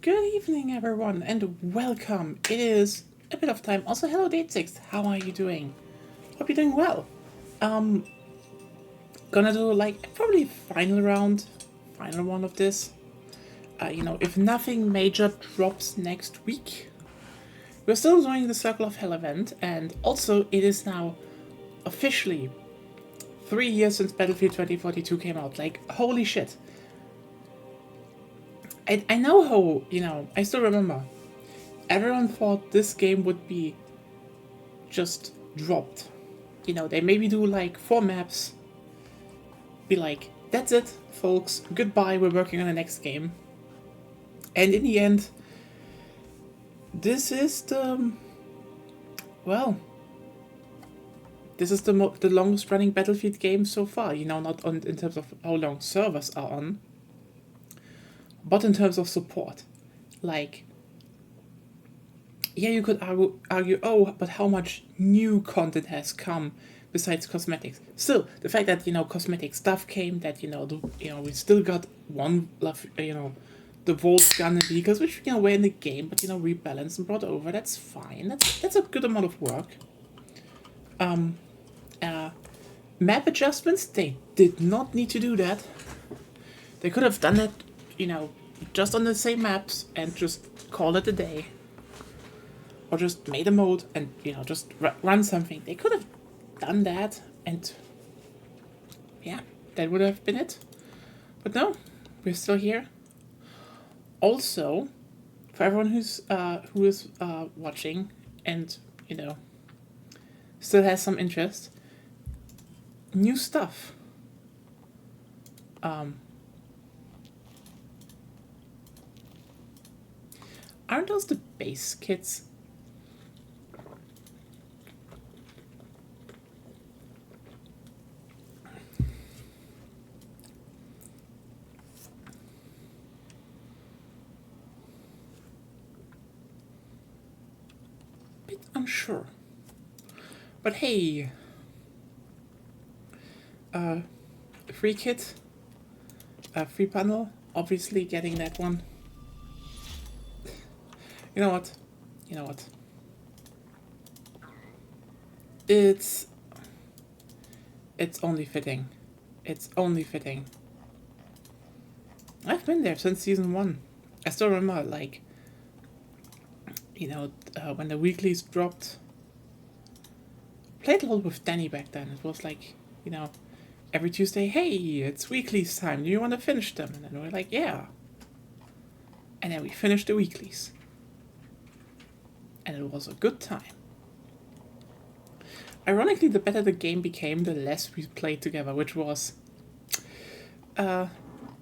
Good evening, everyone, and welcome. It is a bit of time. Also, hello, Date6. How are you doing? Hope you're doing well. Um, gonna do like probably final one of this. If nothing major drops next week, we're still doing the Circle of Hell event, and also it is now officially 3 years since Battlefield 2042 came out. Like, holy shit. I know how, I still remember. Everyone thought this game would be just dropped. They maybe do like 4 maps, be like, that's it, folks, goodbye, we're working on the next game. And in the end, this is the longest running Battlefield game so far, not in terms of how long servers are on, but in terms of support. Like, yeah, you could argue, oh, but how much new content has come besides cosmetics? Still, the fact that cosmetic stuff came, that we still got one, the Volt gun and vehicles, which were in the game, but rebalanced and brought over. That's fine. That's a good amount of work. Map adjustments, they did not need to do that. They could have done that, just on the same maps and just call it a day. Or just made a mode and, just run something. They could have done that and, yeah, that would have been it. But no, we're still here. Also, for everyone who is watching and, still has some interest, new stuff. Aren't those the base kits? Bit unsure. But hey, free kit, free panel, obviously getting that one. You know what? It's only fitting. It's only fitting. I've been there since season 1. I still remember, like, when the weeklies dropped. Played a lot with Danny back then. It was like, every Tuesday, hey, it's weeklies time. Do you want to finish them? And then we're like, yeah. And then we finished the weeklies. And it was a good time. Ironically, the better the game became, the less we played together, which was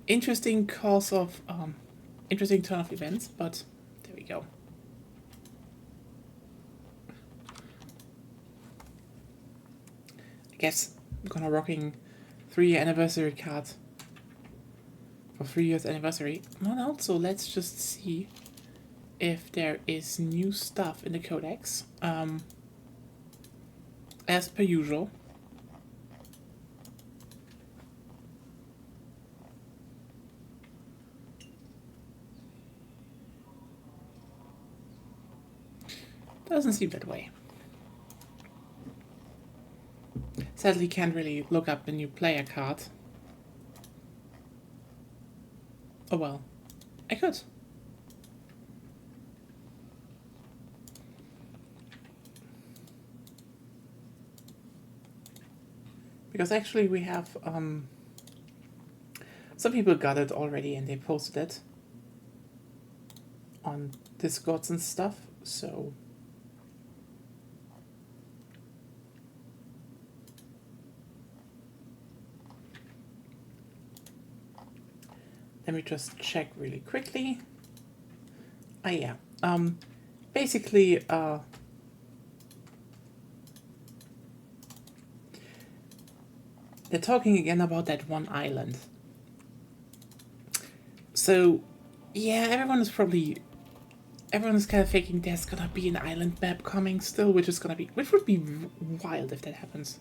interesting interesting turn of events, but there we go. I guess I'm gonna rocking 3-year anniversary card for 3 years anniversary. And also, let's just see if there is new stuff in the codex. As per usual. Doesn't seem that way. Sadly, can't really look up the new player card. Oh well, I could. Because actually we have, some people got it already and they posted it on Discords and stuff, so... Let me just check really quickly. Yeah. Basically, they're talking again about that one island. So, yeah, everyone is kind of thinking there's gonna be an island map coming still, which would be wild if that happens.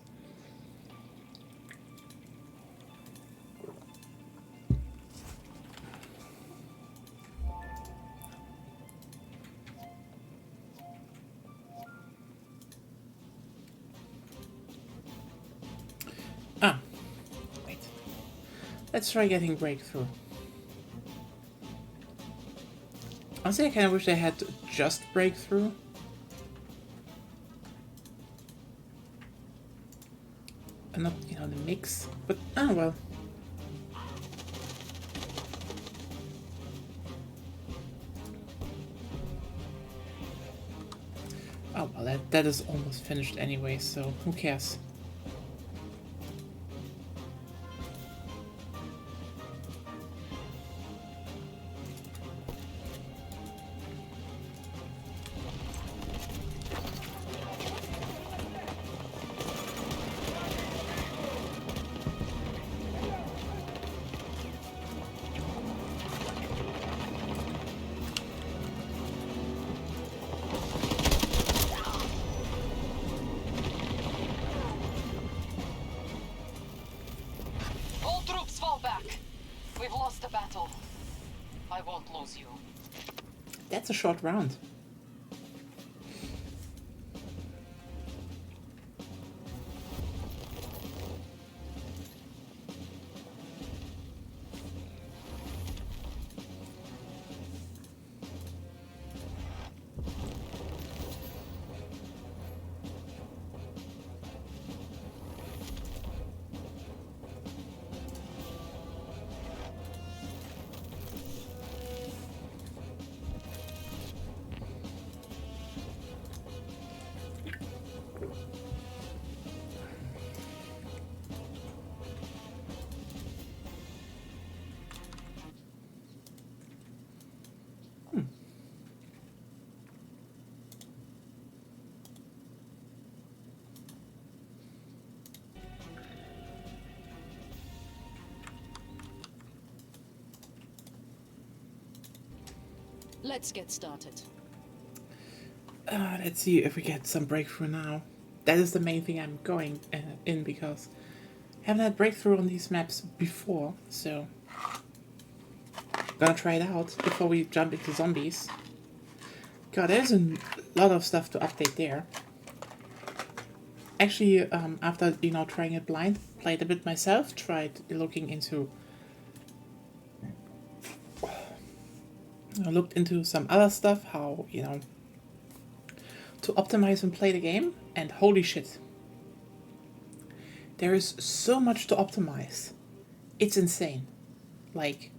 Let's try getting breakthrough. Honestly, I kind of wish they had just breakthrough. And not, you know, the mix. But, oh well. Oh well, that is almost finished anyway, so who cares? All troops fall back. We've lost the battle. I won't lose you. That's a short round. Let's get started. Let's see if we get some breakthrough now. That is the main thing I'm going in, because I haven't had breakthrough on these maps before, so gonna try it out before we jump into zombies. God, there's a lot of stuff to update there. Actually, after, you know, trying it blind, played a bit myself, tried looking into... I looked into some other stuff, how, you know, to optimize and play the game, and holy shit. There is so much to optimize. It's insane. Like...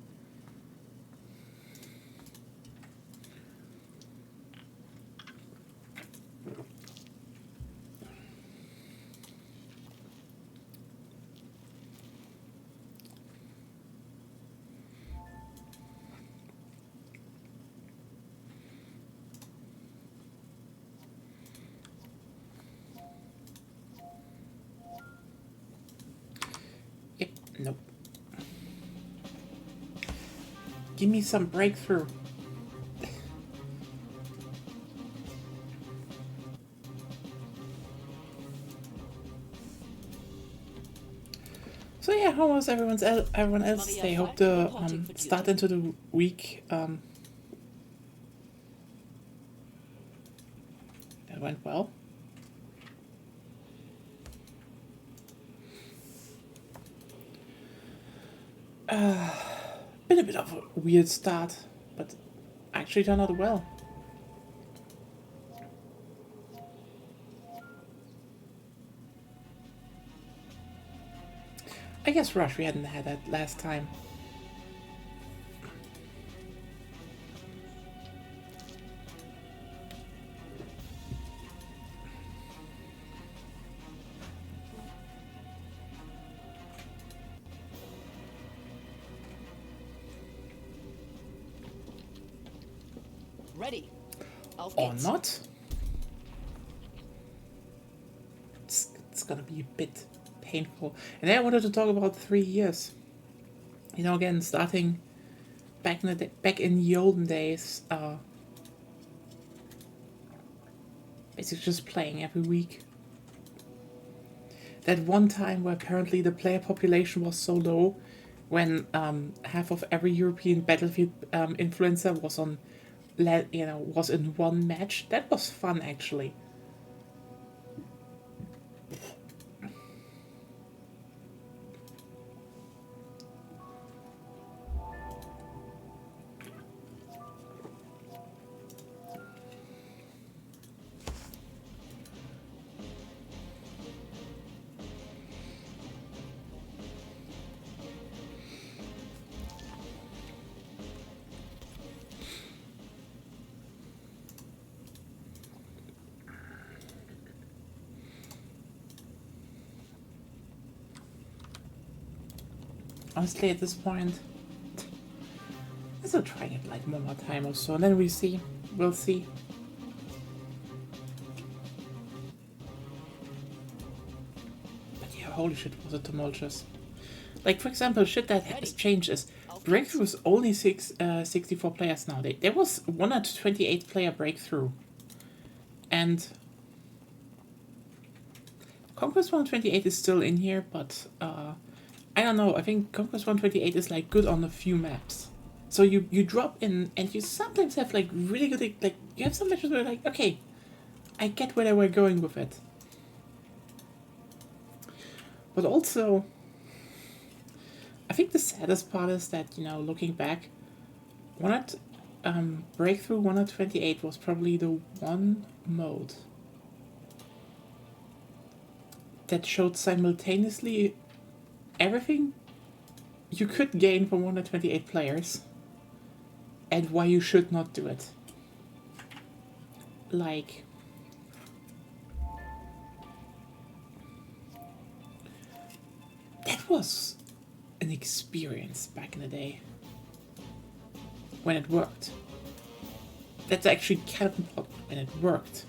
Yep, nope. Give me some breakthrough. So yeah, how was everyone else's day? Hope the start into the week that went well. Been a bit of a weird start, but actually turned out well. I guess Rush, we hadn't had that last time. Ready. Auf Or geht's. not. It's gonna be a bit painful. And then I wanted to talk about 3 years. You know, again, starting back in the olden days, basically just playing every week. That one time where apparently the player population was so low, when half of every European Battlefield influencer was was in one match. That was fun, actually. Honestly, at this point, let's not try it like one more time or so, and then we'll see. We'll see. But yeah, holy shit, was it tumultuous. Like, for example, shit that has changed is Breakthrough is only 64 players now. There was 128 player Breakthrough. And Conquest 128 is still in here, but I don't know. I think Conquest 128 is like good on a few maps. So you drop in and you sometimes have like really good, like you have some matches where like, okay, I get where they were going with it. But also, I think the saddest part is that, you know, looking back, Breakthrough 128 was probably the one mode that showed simultaneously everything you could gain from 128 players and why you should not do it. Like, that was an experience back in the day when it worked. That's actually kind of important when it worked.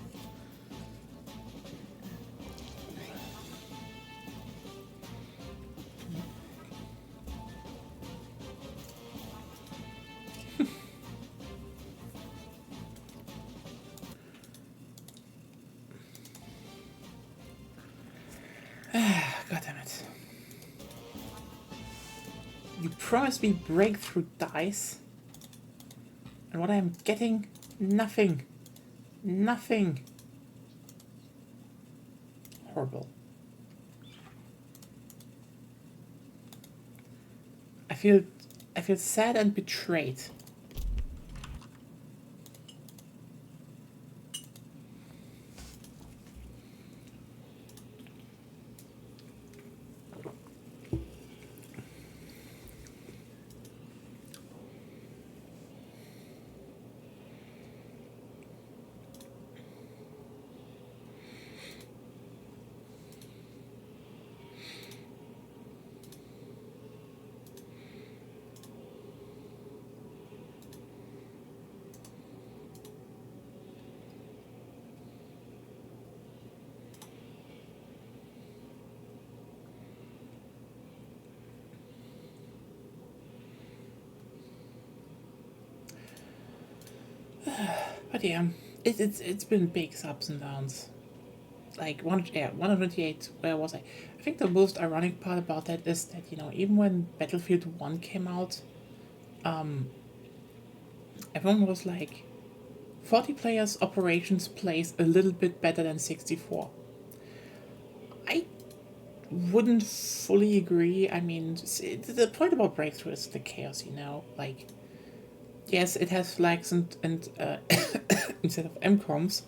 God damn it. You promised me Breakthrough dice. And what I'm getting? Nothing. Nothing. Horrible. I feel sad and betrayed. But yeah, it's been big ups and downs. Like 128. Where was I? I think the most ironic part about that is that, you know, even when Battlefield 1 came out, everyone was like, 40 players operations plays a little bit better than 64. I wouldn't fully agree. I mean, the point about Breakthrough is the chaos, you know, like. Yes, it has flags and instead of MCOMs,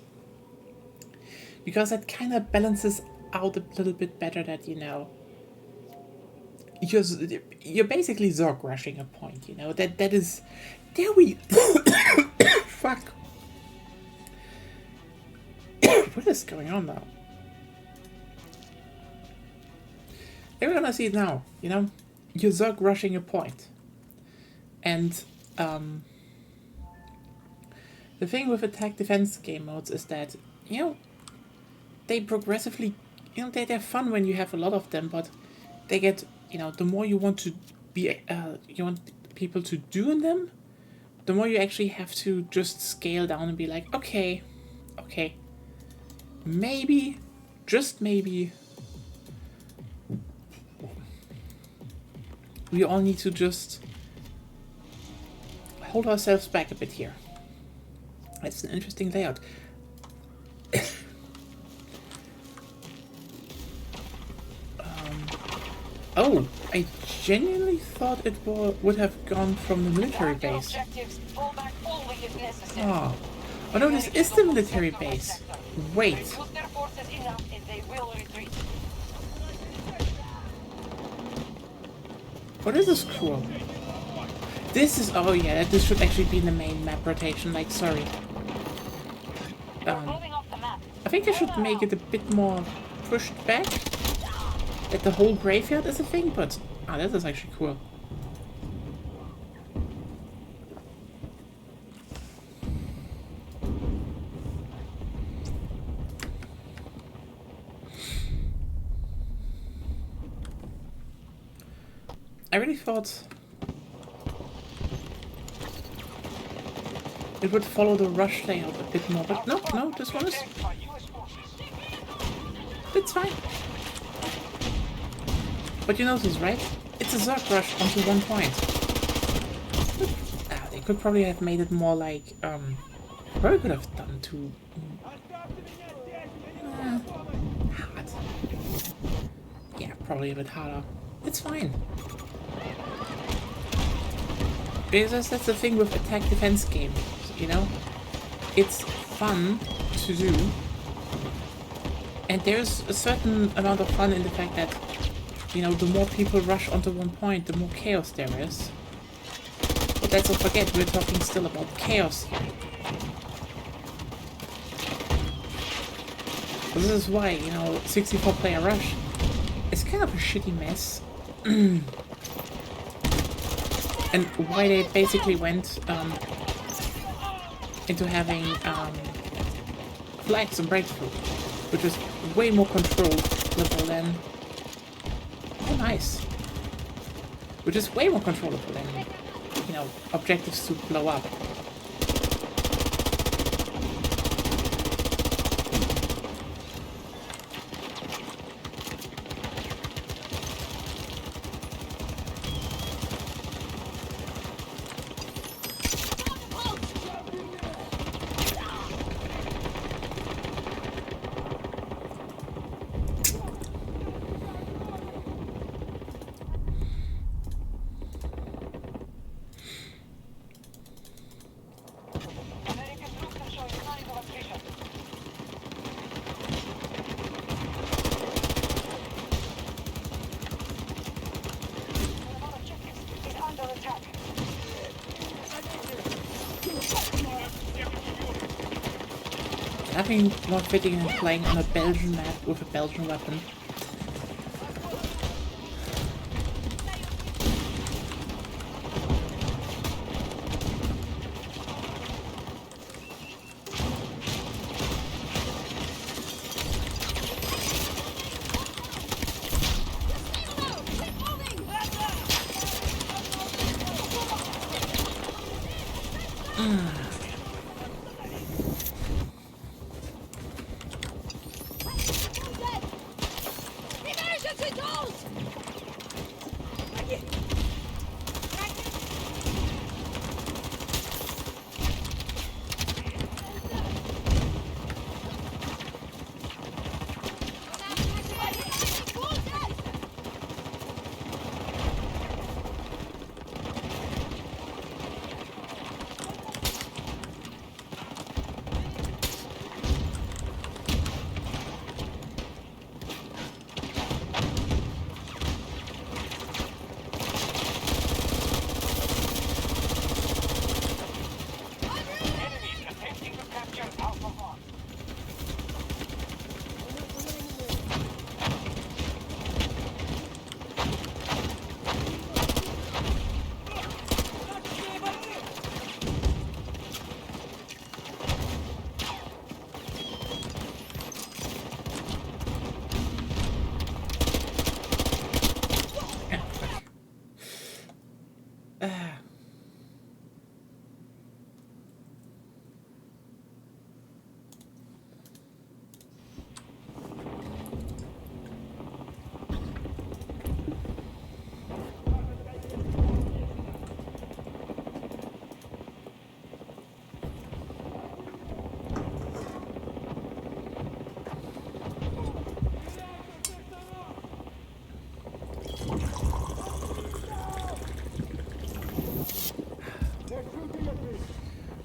because that kind of balances out a little bit better that, you know, you're basically Zerg rushing a point, you know, that is, there we, fuck, what is going on now? We're gonna see it now, you know, you're Zerg rushing a point, and, the thing with attack defense game modes is that, you know, they progressively, you know, they're fun when you have a lot of them, but they get, you know, the more you want to be, you want people to do in them, the more you actually have to just scale down and be like, okay, maybe, just maybe, we all need to just hold ourselves back a bit here. It's an interesting layout. Oh, I genuinely thought it would have gone from the military base. Oh. Oh no, this is the military base. Wait. What is this scroll? This is, oh yeah, this should actually be in the main map rotation, like, sorry. I think I should make it a bit more pushed back. That the whole graveyard is a thing, but Ah, that is actually cool. I really thought it would follow the rush layout a bit more, but no, this one is... It's fine. But you notice, right? It's a Zerg rush onto one point. They could probably have made it more like, probably could have done too... hard. Yeah, probably a bit harder. It's fine. Because that's the thing with attack defense games, you know? It's fun to do. And there's a certain amount of fun in the fact that, you know, the more people rush onto one point, the more chaos there is. But let's not forget, we're talking still about chaos here. This is why, you know, 64-player rush is kind of a shitty mess. And why they basically went into having flags and breakthrough, which is way more controllable than... Oh, nice. Which is way more controllable than, you know, objectives to blow up. Nothing more fitting than playing on a Belgian map with a Belgian weapon.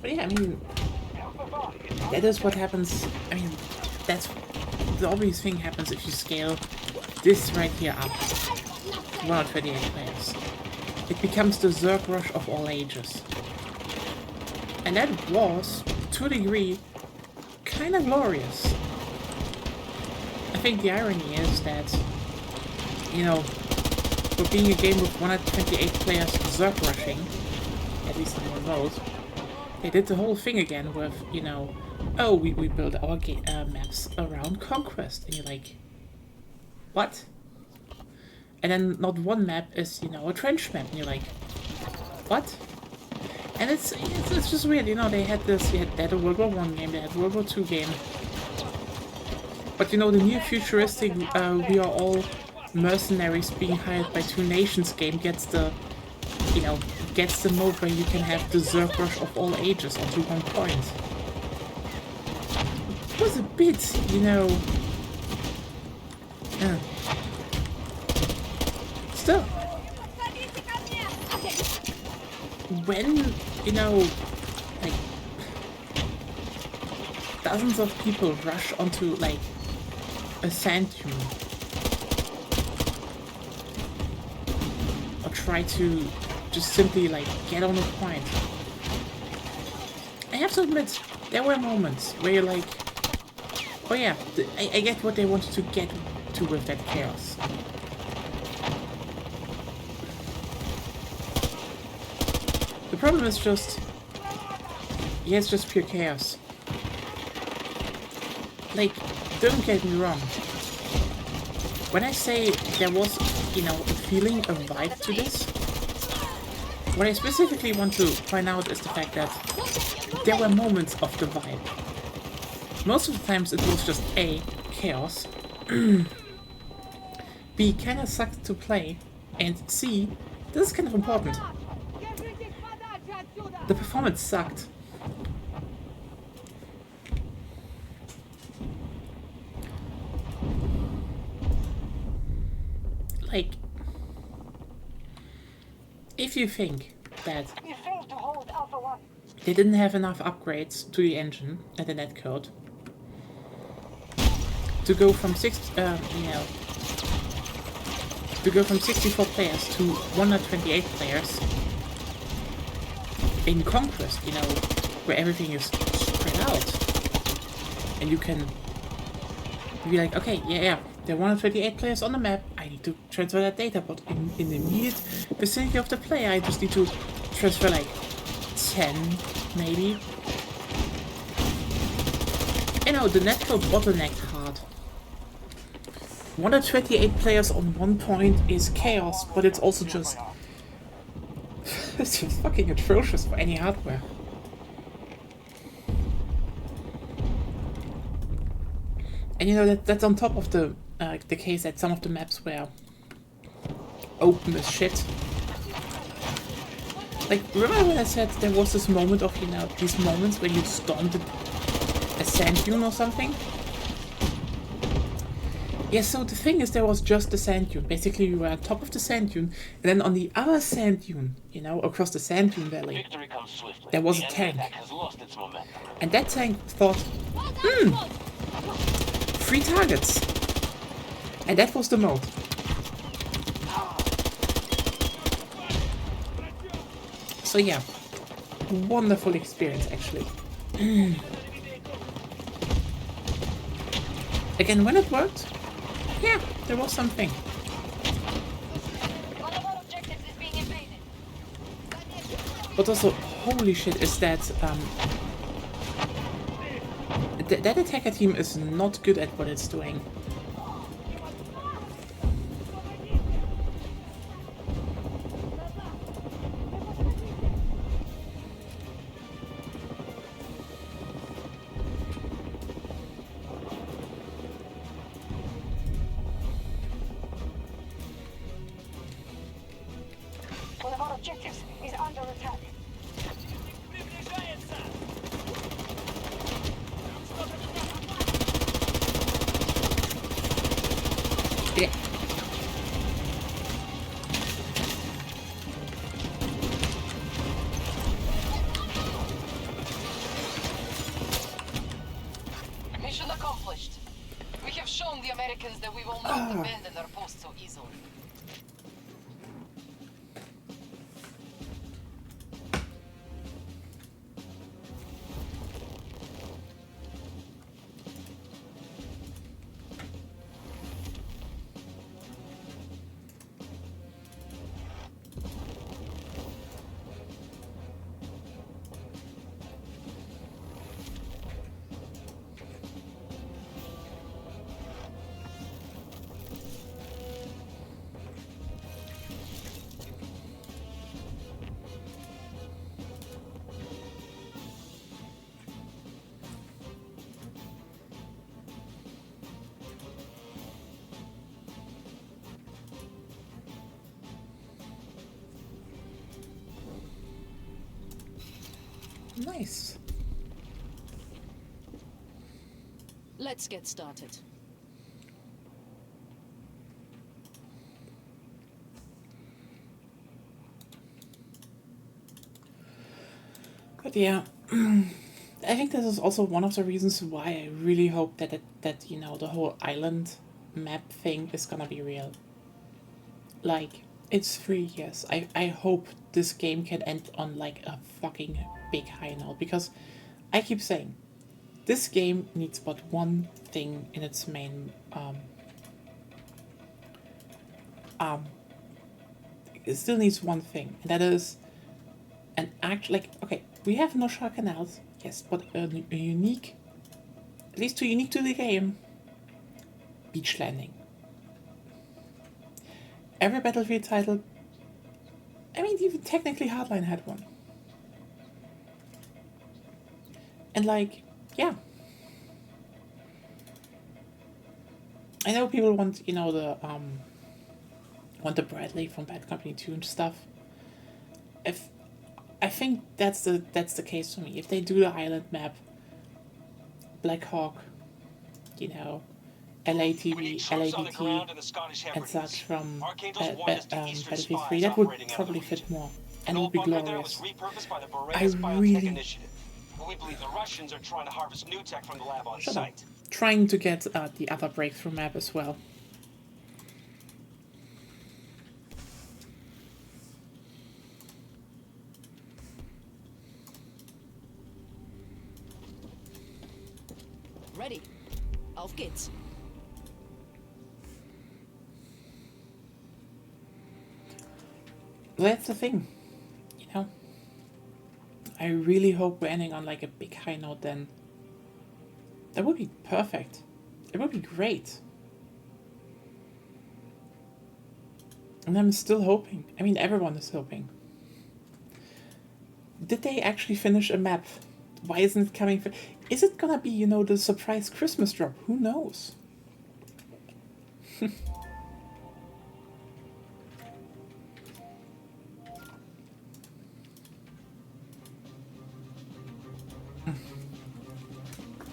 But yeah, I mean, that is what happens. I mean, that's the obvious thing happens if you scale this right here up. 128 players. It becomes the Zerg rush of all ages. And that was, to a degree, kind of glorious. I think the irony is that, you know, for being a game with 128 players Zerg rushing, at least in one mode, they did the whole thing again with, you know, oh, we build our maps around Conquest. And you're like, what? And then not one map is, you know, a trench map. And you're like, what? And it's just weird, you know, they had a World War I game, they had a World War II game. But, you know, the new futuristic, we are all mercenaries being hired by two nations game gets the, you know, gets the mode where you can have the Zerg rush of all ages onto one point. It was a bit, you know... Still. When, you know, like, dozens of people rush onto, like, a sand dune, or try to just simply, like, get on a point, I have to admit, there were moments where you're like, oh yeah, I get what they wanted to get to with that chaos. The problem is just, yeah, it's just pure chaos. Like, don't get me wrong. When I say there was, you know, a feeling, a vibe to this, what I specifically want to point out is the fact that there were moments of the vibe. Most of the times it was just A, chaos, B, kinda sucked to play, and C, this is kind of important, the performance sucked. Like, if you think that they didn't have enough upgrades to the engine and the netcode to go from to go from 64 players to 128 players in Conquest, you know, where everything is spread out, and you can be like, okay, yeah, there are 128 players on the map, I need to transfer that data, but in the immediate vicinity of the player, I just need to transfer like 10, maybe. You know, the netcode bottlenecked hard. 128 players on one point is chaos, but it's also just... it's just fucking atrocious for any hardware. And you know, that's on top of the case that some of the maps were open as shit. Like, remember when I said there was this moment of, you know, these moments when you stormed a sand dune or something? Yeah, so the thing is, there was just the sand dune. Basically, you were on top of the sand dune, and then on the other sand dune, you know, across the sand dune valley, there was a tank. And that tank thought, 3 targets. And that was the mode. So yeah, wonderful experience actually. Again, when it worked, yeah, there was something. But also, holy shit, is that that attacker team is not good at what it's doing. One of our objectives is under attack. Yeah. Mission accomplished. We have shown the Americans that we will not abandon their post so easily. Nice. Let's get started. But yeah, I think this is also one of the reasons why I really hope that you know, the whole island map thing is gonna be real. Like, it's 3 years. I hope this game can end on like a fucking big high note, because I keep saying this game needs but one thing in its main it still needs one thing, and that is an act. Like, okay, we have no Noshar canals, yes, but a unique, at least too unique to the game, beach landing. Every Battlefield title, I mean, even technically Hardline had one. And like, yeah. I know people want, you know, the Bradley from Bad Company 2 and stuff. I think that's the case for me. If they do the island map, Black Hawk, you know, LATV, LADT, and such from Battlefield 3, that would probably fit more and would be glorious. I really... We believe the Russians are trying to harvest new tech from the lab on Shut site. up. Trying to get the other breakthrough map as well. Ready. Auf geht's. That's the thing, you know. I really hope we're ending on like a big high note then. That would be perfect. It would be great. And I'm still hoping. I mean, everyone is hoping. Did they actually finish a map? Why isn't it coming? Is it gonna be, you know, the surprise Christmas drop? Who knows?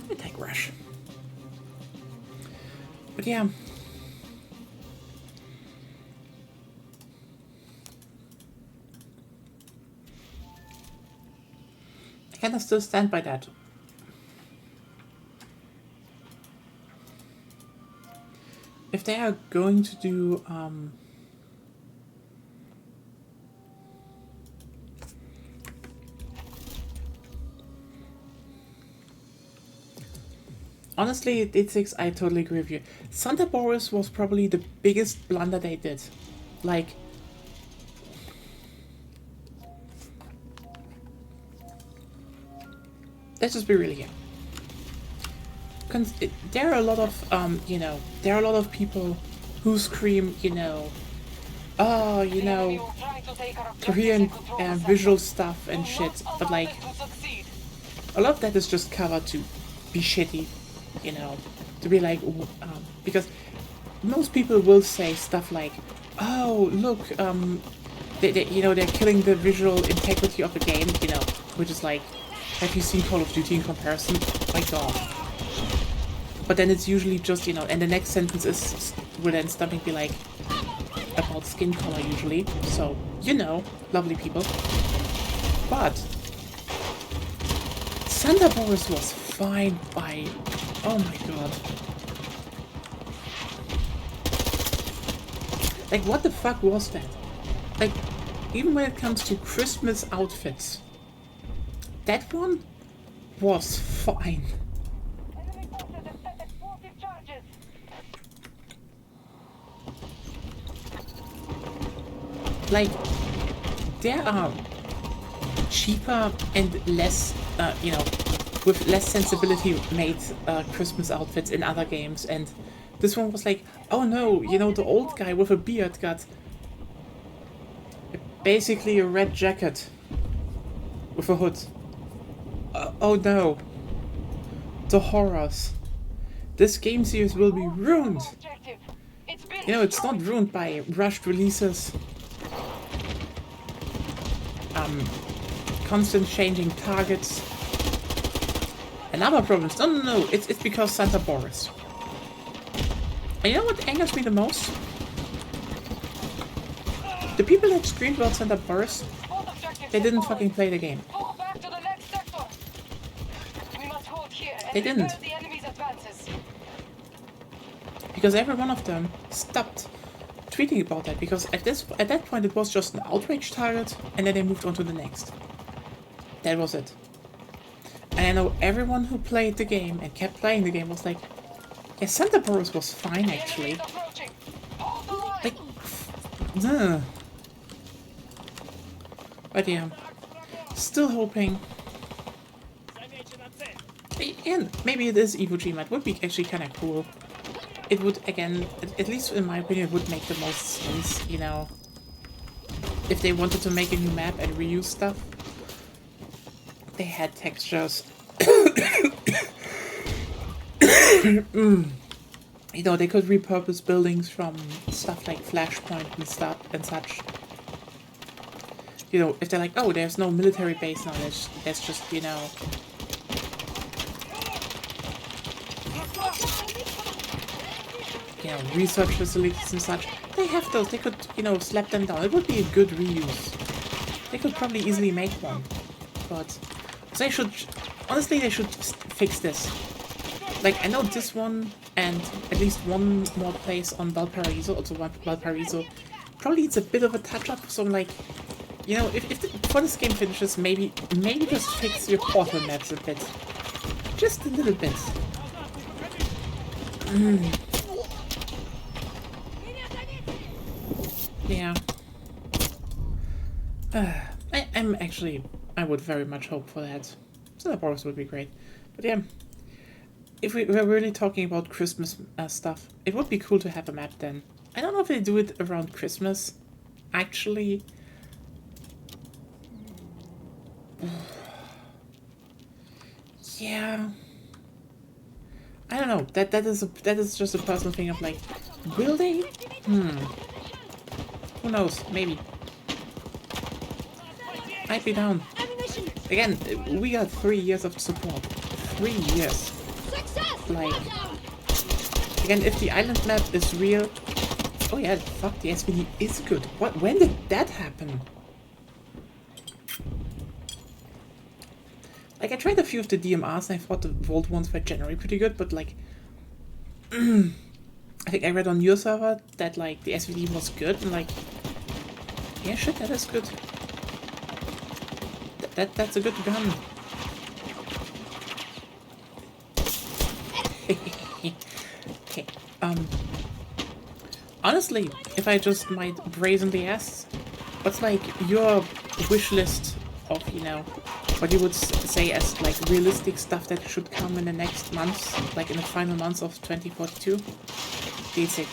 Attack rush. But yeah. I kind of still stand by that. If they are going to do honestly, Date 6, I totally agree with you. Santa Boris was probably the biggest blunder they did. Like, let's just be real here. There are a lot of, you know, there are a lot of people who scream, you know, oh, you know, Korean visual stuff and shit, but like, a lot of that is just covered to be shitty, you know, to be like, because most people will say stuff like, oh, look, you know, they're killing the visual integrity of the game, you know, which is like, have you seen Call of Duty in comparison? My god. But then it's usually just, you know, and the next sentence will then something be like, about skin color usually, so, you know, lovely people. But Santa Boris was fine by, oh my god. Like, what the fuck was that? Like, even when it comes to Christmas outfits, that one was fine. Like, there are cheaper and less, you know, with less sensibility made Christmas outfits in other games, and this one was like, oh no, you know, the old guy with a beard got basically a red jacket with a hood. Oh no. The horrors. This game series will be ruined. You know, it's not ruined by rushed releases. constant changing targets. And other problems. No. It's because Santa Boris. And you know what angers me the most? The people that screamed about Santa Boris, Both objectives they didn't have fallen. fucking play the game. Fall back to the next sector. We must hold here and They didn't. repel the enemy's advances. Because every one of them stopped tweeting about that, because at that point it was just an outrage target, and then they moved on to the next. That was it. And I know everyone who played the game and kept playing the game was like, yeah, Santa Boris was fine The enemy actually. is approaching. Hold the line. Like, duh. But yeah, still hoping. And maybe it is Iwo Jima. It would be actually kind of cool. It would, again, at least in my opinion, it would make the most sense, you know, if they wanted to make a new map and reuse stuff. They had textures. You know, they could repurpose buildings from stuff like Flashpoint and stuff and such. You know, if they're like, oh, there's no military base now, there's just, you know, research facilities and such. They have those. They could, you know, slap them down. It would be a good reuse. They could probably easily make one. But they should, honestly, they should fix this. Like, I know this one and at least one more place on Valparaiso, also Valparaiso, probably it's a bit of a touch-up. So I'm like, you know, before this game finishes, maybe just fix your portal maps a bit. Just a little bit. Yeah. I would very much hope for that. Santa Boris would be great. But yeah, if we're really talking about Christmas stuff, it would be cool to have a map then. I don't know if they do it around Christmas, actually. Yeah. I don't know. That is just a personal thing of like, will they? Who knows? Maybe. I'd be down. Again, we got 3 years of support. 3 years. Like, again, if the island map is real, oh yeah, fuck, the SVD is good. What? When did that happen? Like, I tried a few of the DMRs and I thought the Vault ones were generally pretty good, but like, I think I read on your server that like the SVD was good, and like, yeah, shit, that is good. That's a good gun. Okay. Honestly, if I just might brazenly ask, what's like your wish list of, you know, what you would say as like realistic stuff that should come in the next months, like in the final months of 2042? D6.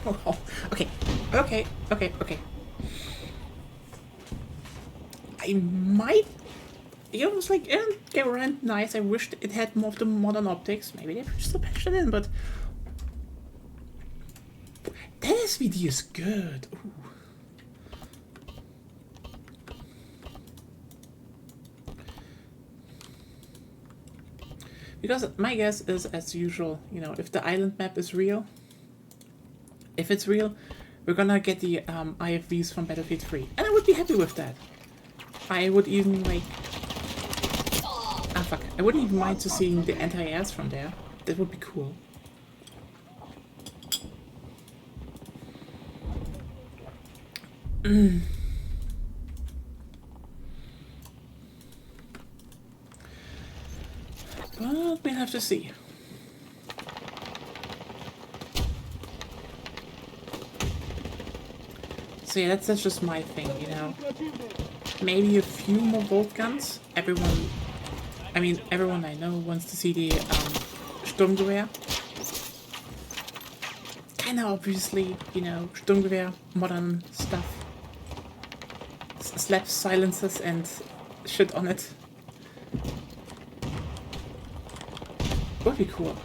Oh, okay. I might, you know, it's like, Garand, nice. I wished it had more of the modern optics. Maybe they still patched it in, but that SVD is good. Ooh. Because my guess is, as usual, you know, if the island map is real, if it's real, we're gonna get the IFVs from Battlefield 3. And I would be happy with that. I would even, like... Ah, fuck. I wouldn't even mind to seeing the anti-airs from there. That would be cool. But we'll have to see. So yeah, that's just my thing, you know. Maybe a few more bolt guns. Everyone I know wants to see the Sturmgewehr. Kinda obviously, you know, Sturmgewehr, modern stuff. Slap silencers and shit on it. Would be cool.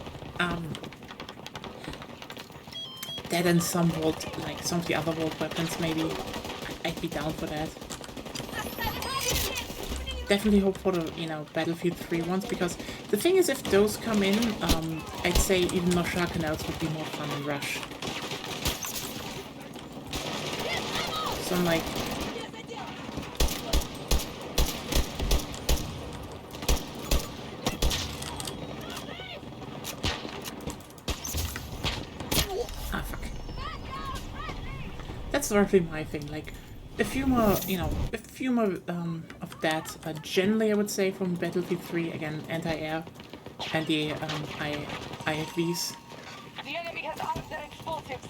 That and some vault, like some of the other vault weapons, maybe. I'd be down for that. Definitely hope for the, you know, Battlefield 3 ones, because the thing is, if those come in, I'd say even Nosha Canals would be more fun than Rush. So I'm like... Ah, fuck. That's roughly my thing, like, a few more, you know, a few more of that, generally I would say, from Battlefield 3, again, anti-air, and the IFVs. The enemy has armed their explosives.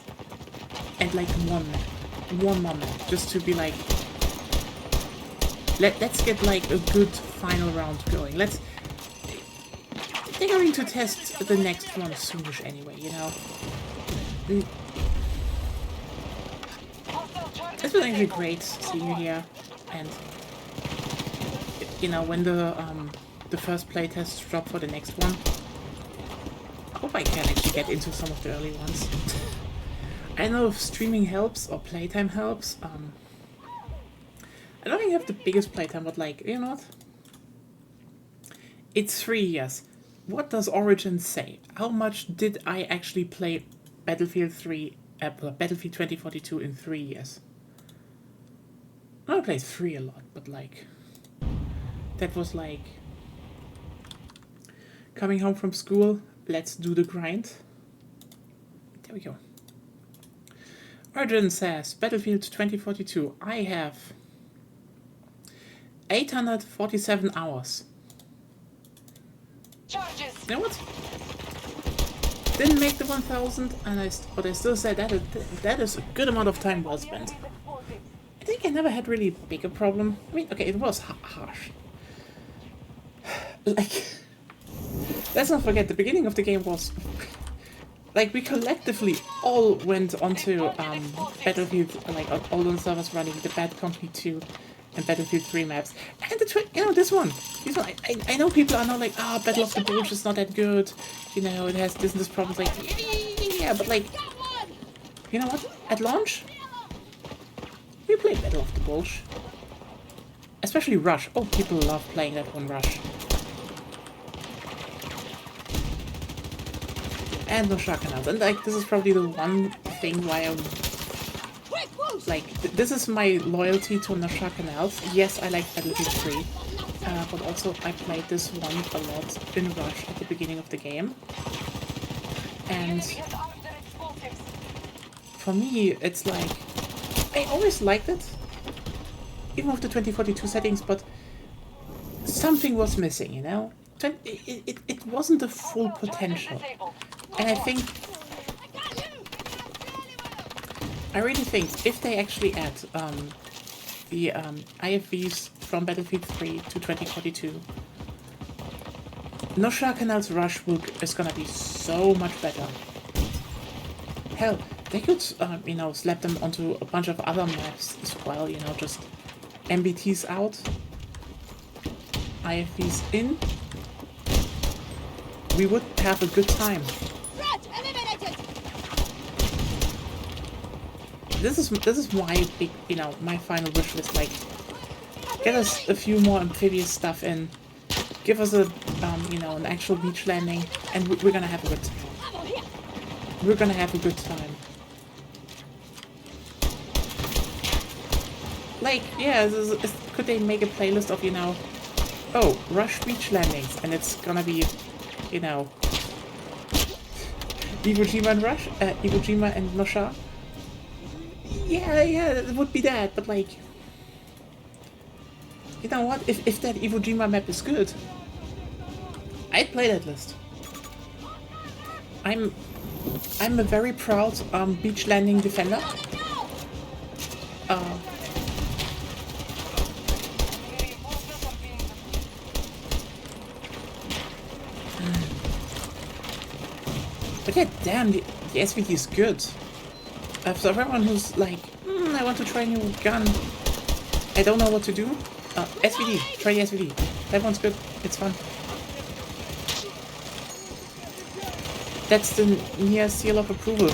And like one moment, just to be like, let's get like a good final round going. They're going to test the next one soonish anyway, you know. It's been actually great seeing you here, and you know, when the first playtests drop for the next one, I hope I can actually get into some of the early ones. I don't know if streaming helps or playtime helps. I don't think I have the biggest playtime, but like, you know what? It's 3 years. What does Origin say? How much did I actually play Battlefield 2042 in 3 years? I played 3 a lot, but like, that was like coming home from school, let's do the grind. There we go. Origin says, Battlefield 2042, I have 847 hours. Charges. You know what? Didn't make the 1000, but I still said that is a good amount of time well spent. I think I never had really big a problem. I mean, okay, it was harsh. Like, let's not forget, the beginning of the game was... Like, we collectively all went onto Battlefield, like, all the servers running the Bad Company 2 and Battlefield 3 maps. And you know, this one, I know people are now like, Battle of the Bulge is not that good, you know, it has this and this problems, like, yeah, but like, you know what, at launch, we played Battle of the Bulge. Especially Rush. Oh, people love playing that one, Rush. And Nosha Canals. And like, this is probably the one thing why I'm like, this is my loyalty to Nosha Canals. Yes, I like Battlefield 3, but also I played this one a lot in Rush at the beginning of the game. And for me, it's like, I always liked it, even with the 2042 settings, but something was missing, you know? It wasn't the full potential. And I really think if they actually add the IFVs from Battlefield 3 to 2042, Nosha Canals Rush is gonna be so much better. Hell, they could, you know, slap them onto a bunch of other maps as well, you know, just MBTs out, IFVs in. We would have a good time. This is my big, you know, my final wish list. Like, get us a few more amphibious stuff in, give us a, you know, an actual beach landing, and we're gonna have a good time. We're gonna have a good time. Like, yeah, could they make a playlist of, you know, oh, Rush beach landings, and it's gonna be, you know, Iwo Jima and Rush, Iwo Jima and Nosha. Yeah, it would be that, but like, you know what? If that Iwo Jima map is good, I'd play that list. I'm a very proud beach landing defender. But yeah, damn, the SVD is good. So everyone who's like, I want to try a new gun, I don't know what to do, SVD, try the SVD. That one's good, it's fun. That's the near seal of approval.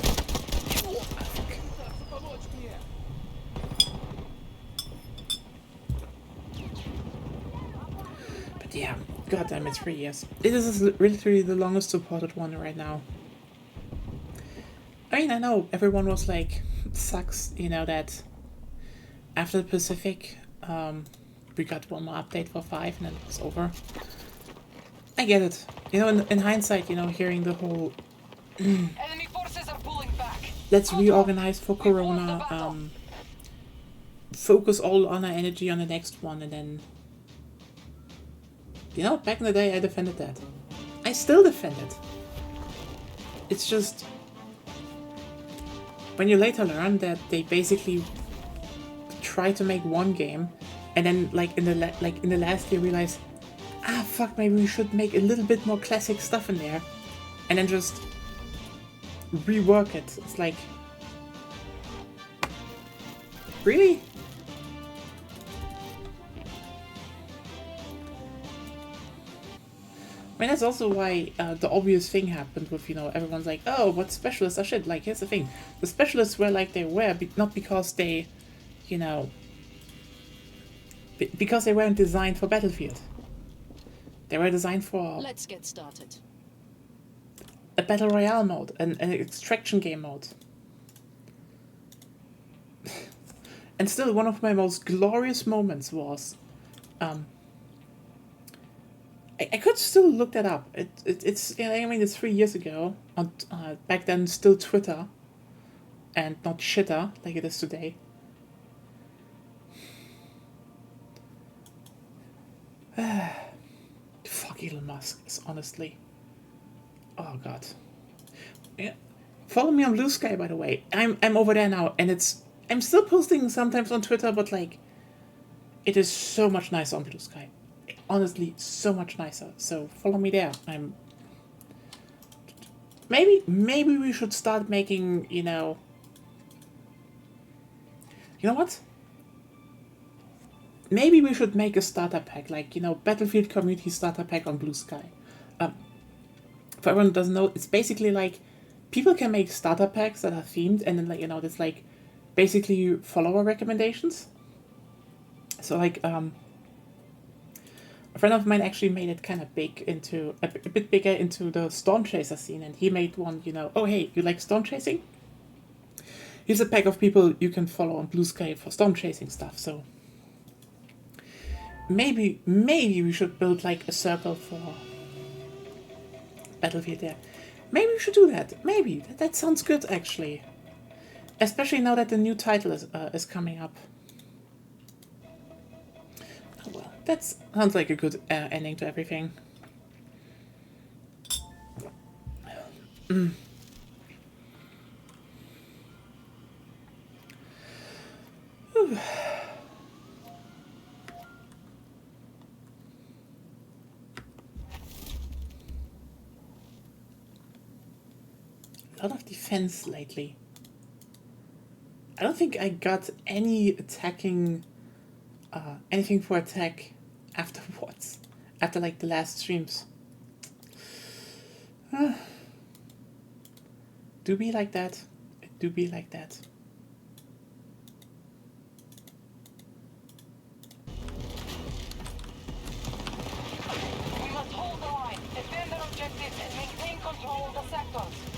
goddamn it, 3 years. This is literally the longest supported one right now. I mean, I know everyone was like, sucks, you know, that after the Pacific, we got one more update for 5 and then it was over. I get it. You know, in hindsight, you know, hearing the whole Enemy forces are pulling back. let's reorganize for Corona, focus all on our energy on the next one, and then, you know, back in the day I defended that. I still defend it. It's just, when you later learn that they basically try to make one game, and then like in the last year realize, ah fuck, maybe we should make a little bit more classic stuff in there, and then just rework it. It's like, really? I mean, that's also why the obvious thing happened with, you know, everyone's like, oh, what specialists are shit. Like, here's the thing. The specialists were like they were, not because they, you know, because they weren't designed for Battlefield. They were designed for Let's get started. a Battle Royale mode, an extraction game mode. And still, one of my most glorious moments was, I could still look that up. It's yeah, I mean, it's 3 years ago. On back then, still Twitter, and not shitter like it is today. Fuck Elon Musk, is honestly. Oh god. Yeah. Follow me on Blue Sky, by the way. I'm over there now, and I'm still posting sometimes on Twitter, but like, it is so much nicer on Blue Sky. Honestly, so much nicer. So follow me there. Maybe we should start making, you know what? Maybe we should make a starter pack, like, you know, Battlefield community starter pack on Blue Sky. For everyone who doesn't know, it's basically like people can make starter packs that are themed, and then, like, you know, it's like basically follower recommendations. So like a friend of mine actually made it kind of big into a bit bigger into the Storm Chaser scene, and he made one, you know, oh hey, you like storm chasing? Here's a pack of people you can follow on Blue Sky for storm chasing stuff. So maybe we should build like a circle for Battlefield there. Maybe we should do that. Maybe that sounds good actually, especially now that the new title is coming up. Oh well, that sounds like a good ending to everything. A lot of defense lately. I don't think I got any attacking, anything for attack afterwards, after like the last streams. Do be like that. It do be like that. We must hold the line, defend our objectives, and maintain control of the sectors.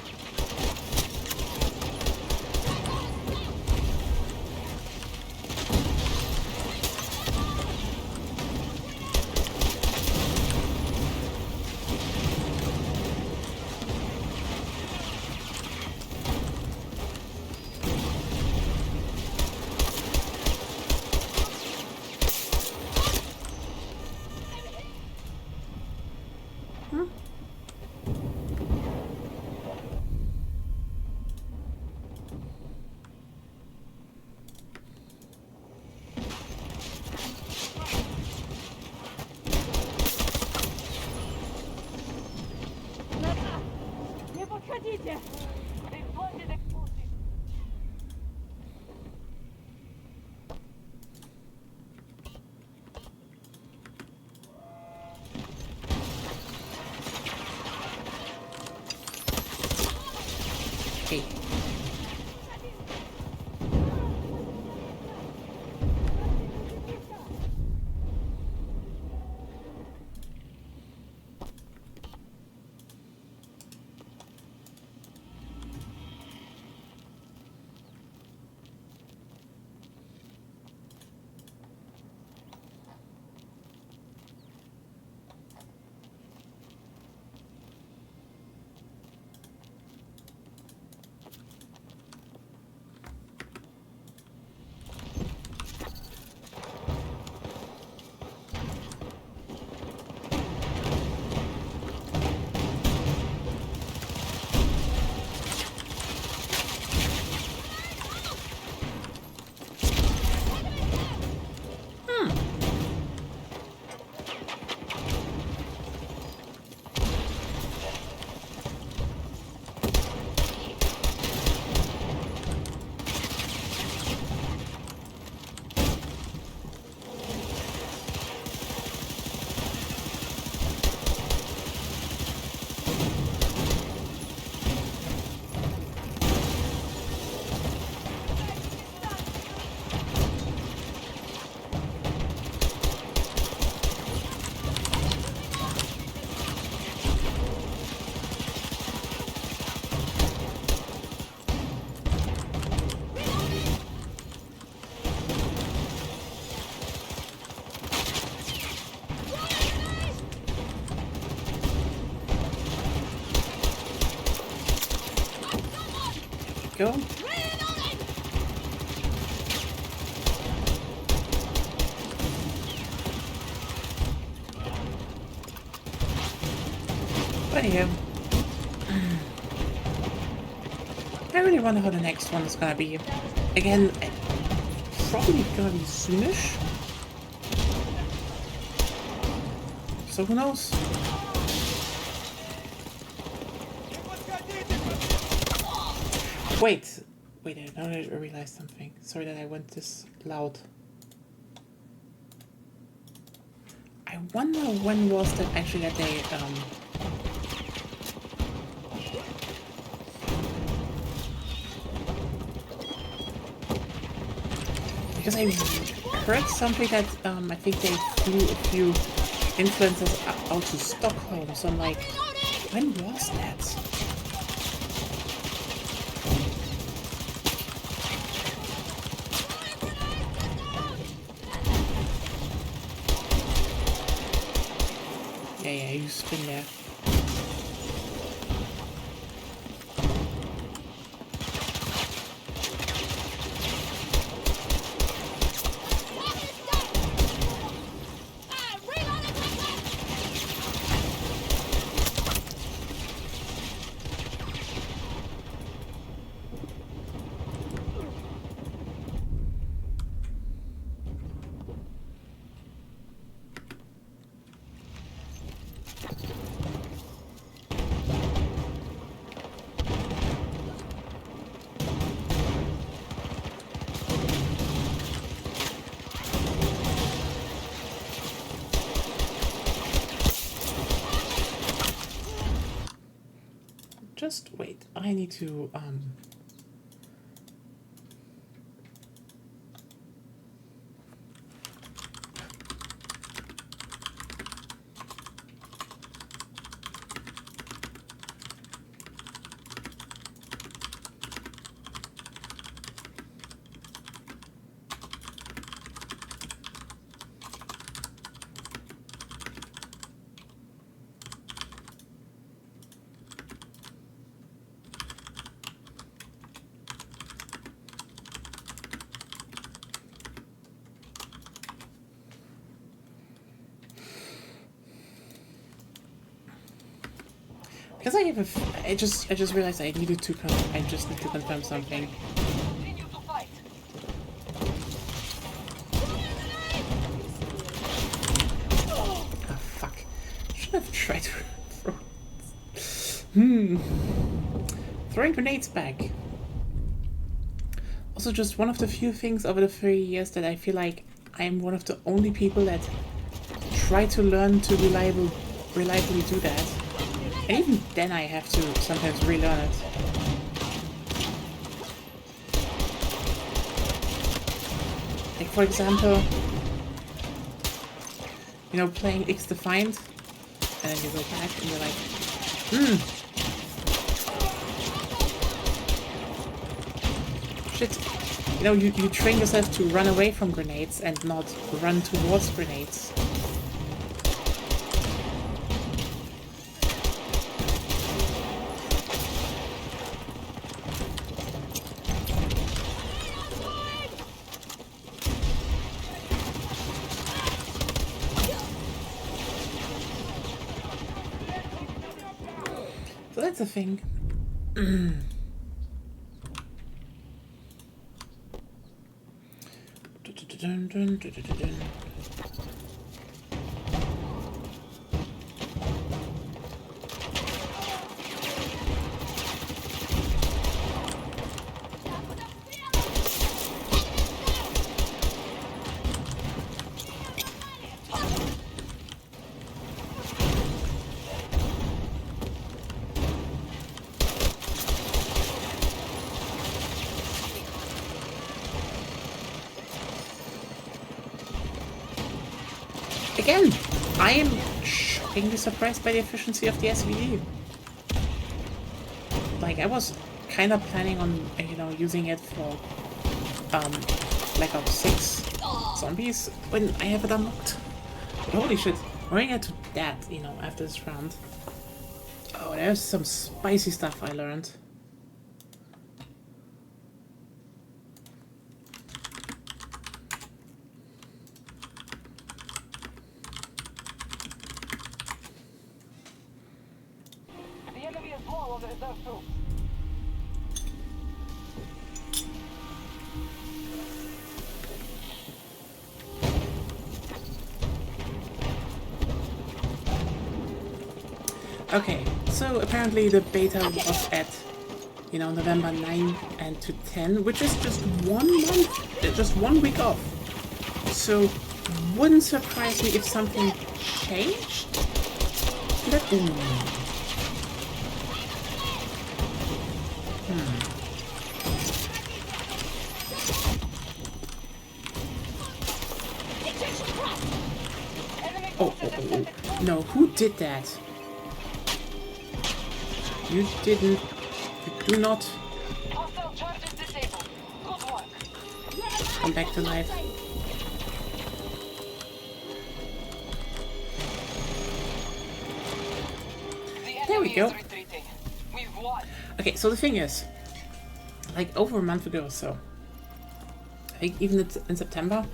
go. But yeah. I really wonder how the next one is gonna be. Again, probably gonna be soonish. So who knows? Wait, now I realized something. Sorry that I went this loud. I wonder when was that actually that they because I heard something that I think they flew a few influencers out to Stockholm, so I'm like, when was that? Yeah, you spin there. Just wait, I need to, because I just realized I needed to I just need to confirm something. Continue to fight. Ah, fuck. Should have tried to throw. Throwing grenades back. Also, just one of the few things over the 3 years that I feel like I'm one of the only people that try to learn to reliably do that. And even then I have to sometimes relearn it. Like, for example, you know, playing X Defiant, and then you go back and you're like, shit. You know, you train yourself to run away from grenades and not run towards grenades. So that's a thing. Again, I am shockingly surprised by the efficiency of the SVD. Like, I was kind of planning on, you know, using it for Black Ops 6 zombies when I have it unlocked. But holy shit, we're gonna get to that, you know, after this round. Oh, there's some spicy stuff I learned. reserve troops. Okay, so apparently the beta was at, you know, November 9 and to 10, which is just 1 month, just 1 week off. So, wouldn't surprise me if something changed. Oh. No, who did that? You didn't. You do not. Hostile charges disabled. Good work. Come back to life. The There we enemy go. is retreating. We've won. Okay, so the thing is, like over a month ago or so, I think even in September,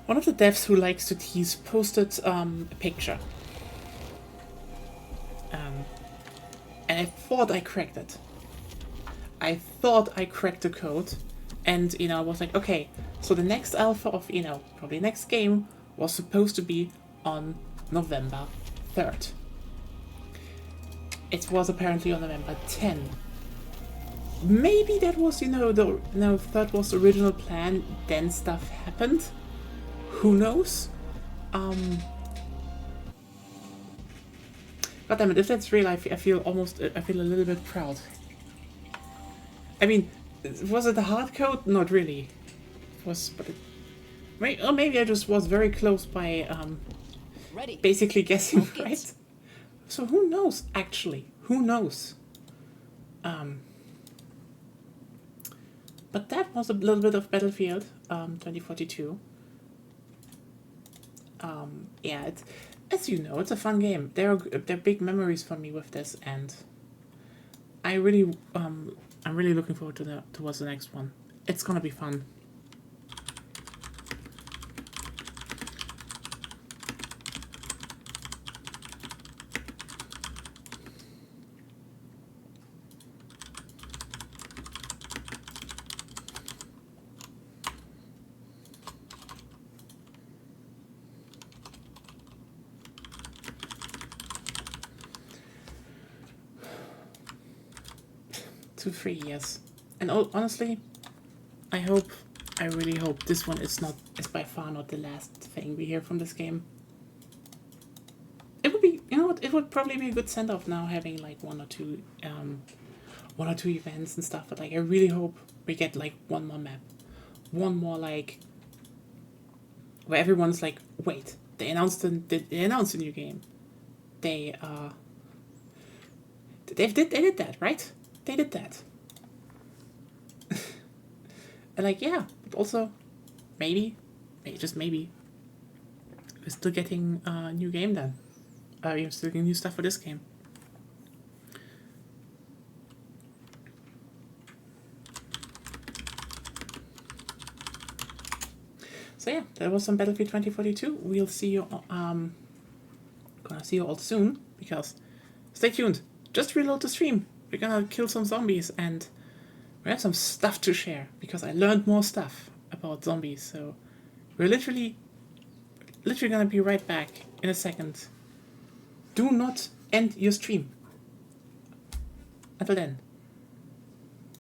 one of the devs who likes to tease posted a picture. And I thought I cracked it. I thought I cracked the code, and you know, I was like, okay, so the next alpha of, you know, probably next game was supposed to be on November 3rd. It was apparently on November 10. Maybe that was, you know, that was the original plan, then stuff happened. Who knows? God damn it, if that's real, I feel a little bit proud. I mean, was it a hard code? Not really. It was, but or maybe I just was very close by Ready. basically guessing Off right. geht's. So who knows? Actually, who knows? But that was a little bit of Battlefield 2042. Yeah, it's, as you know, it's a fun game. There are big memories for me with this, and I really I'm really looking forward to towards the next one. It's gonna be fun. To 3 years, and honestly, I really hope this one is by far not the last thing we hear from this game. It would be, you know what, it would probably be a good send off now, having like one or two events and stuff. But like, I really hope we get like one more map, one more like where everyone's like, wait, they announced a new game. They did that, right? They did that. And like, yeah, but also, maybe, just maybe, we're still getting a new game then. We're still getting new stuff for this game. So yeah, that was some Battlefield 2042. We'll see you, gonna see you all soon, because, stay tuned, just reload the stream. We're gonna kill some zombies, and we have some stuff to share, because I learned more stuff about zombies, so we're literally gonna be right back in a second. Do not end your stream. Until then.